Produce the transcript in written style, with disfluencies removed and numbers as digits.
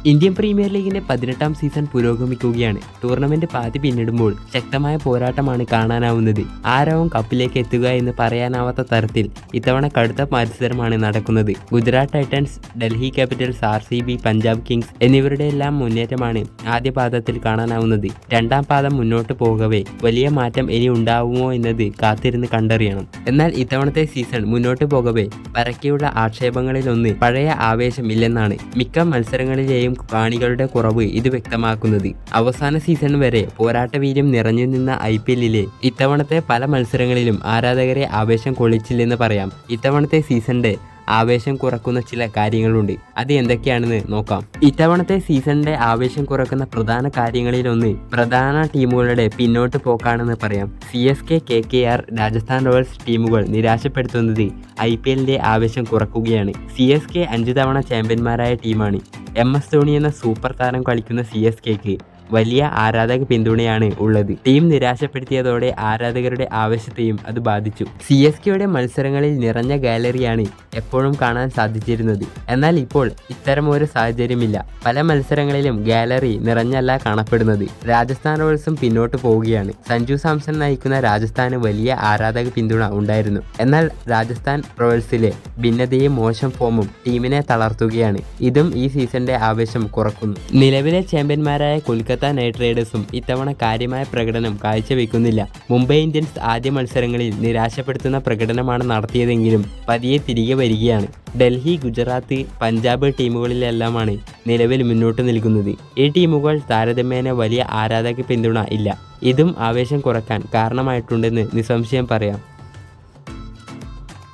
Indian premier ലീഗിന്റെ 18ാം season പുരോഗമിക്കുകയാണ്. Tournament പാതി പിന്നിടുമ്പോൾ ശക്തമായ പോരാട്ടമാണ് കാണാനാവുന്നത്. ആരാവും കപ്പിലേക്ക് എത്തുക എന്ന് പറയാനാവാത്ത തരത്തിൽ ഇത്തവണ കടുത്ത മത്സരമാണ് നടക്കുന്നത്. Gujarat Titans, Delhi Capitals, RCB, Punjab Kings എന്നിവരുടെ എല്ലാം മുന്നേറ്റമാണ് ആദ്യ പാദത്തിൽ കാണാനാവുന്നത്. രണ്ടാം പാദം മുന്നോട്ട് പോകവേ വലിയ മാറ്റം ഇനി ഉണ്ടാവുമോ എന്നത് കാത്തിരുന്ന് കണ്ടറിയണം. എന്നാൽ ഇത്തവണത്തെ സീസൺ മുന്നോട്ട് പോകവേ പരക്കെയുള്ള ആക്ഷേപങ്ങളിലൊന്ന് പഴയ ആവേശം ഇല്ലെന്നാണ് മിക്ക മത്സരങ്ങളിലെയും കാണികളുടെ കുറവ് ഇത് വ്യക്തമാക്കുന്നത്. അവസാന സീസൺ വരെ പോരാട്ടവീര്യം നിറഞ്ഞു നിന്ന IPLലെ ഇത്തവണത്തെ പല മത്സരങ്ങളിലും ആരാധകരെ ആവേശം കൊള്ളിച്ചില്ലെന്ന് പറയാം. ഇത്തവണത്തെ സീസണിന്റെ ആവേശം കുറക്കുന്ന ചില കാര്യങ്ങളുണ്ട്. അത് എന്തൊക്കെയാണെന്ന് നോക്കാം. ഇത്തവണത്തെ സീസണിന്റെ ആവേശം കുറക്കുന്ന പ്രധാന കാര്യങ്ങളിലൊന്ന് പ്രധാന ടീമുകളുടെ പിന്നോട്ട് പോക്കാണെന്ന് പറയാം. CSK, KKR, രാജസ്ഥാൻ റോയൽസ് ടീമുകൾ നിരാശപ്പെടുത്തുന്നത് IPLന്റെ ആവേശം കുറക്കുകയാണ്. CSK 5 തവണ ചാമ്പ്യന്മാരായ ടീമാണ്. MS ധോണി എന്ന സൂപ്പർ താരം കളിക്കുന്ന CSKക്ക് വലിയ ആരാധക പിന്തുണയാണ് ഉള്ളത്. ടീം നിരാശപ്പെടുത്തിയതോടെ ആരാധകരുടെ ആവേശത്തെയും അത് ബാധിച്ചു. CSKയുടെ മത്സരങ്ങളിൽ നിറഞ്ഞ ഗാലറിയാണ് എപ്പോഴും കാണാൻ സാധിച്ചിരുന്നത്. എന്നാൽ ഇപ്പോൾ ഇത്തരമൊരു സാഹചര്യമില്ല. പല മത്സരങ്ങളിലും ഗാലറി നിറഞ്ഞല്ല കാണപ്പെടുന്നത്. രാജസ്ഥാൻ റോയൽസും പിന്നോട്ട് പോവുകയാണ്. സഞ്ജു സാംസൺ നയിക്കുന്ന രാജസ്ഥാന് വലിയ ആരാധക പിന്തുണ ഉണ്ടായിരുന്നു. എന്നാൽ രാജസ്ഥാൻ റോയൽസിലെ ഭിന്നതയും മോശം ഫോമും ടീമിനെ തളർത്തുകയാണ്. ഇതും ഈ സീസണിന്റെ ആവേശം കുറക്കുന്നു. നിലവിലെ ചാമ്പ്യന്മാരായ കൊൽക്കത്ത നൈറ്റ് റൈഡേഴ്സും ഇത്തവണ കാര്യമായ പ്രകടനം കാഴ്ചവെക്കുന്നില്ല. മുംബൈ ഇന്ത്യൻസ് ആദ്യ മത്സരങ്ങളിൽ നിരാശപ്പെടുത്തുന്ന പ്രകടനമാണ് നടത്തിയതെങ്കിലും പതിയെ തിരികെ വരികയാണ്. ഡൽഹി, ഗുജറാത്ത്, പഞ്ചാബ് ടീമുകളിലെല്ലാമാണ് നിലവിൽ മുന്നോട്ട് നിൽക്കുന്നത്. ഈ ടീമുകൾ താരതമ്യേന വലിയ ആരാധക പിന്തുണ ഇല്ല. ഇതും ആവേശം കുറക്കാൻ കാരണമായിട്ടുണ്ടെന്ന് നിസ്സംശയം പറയാം.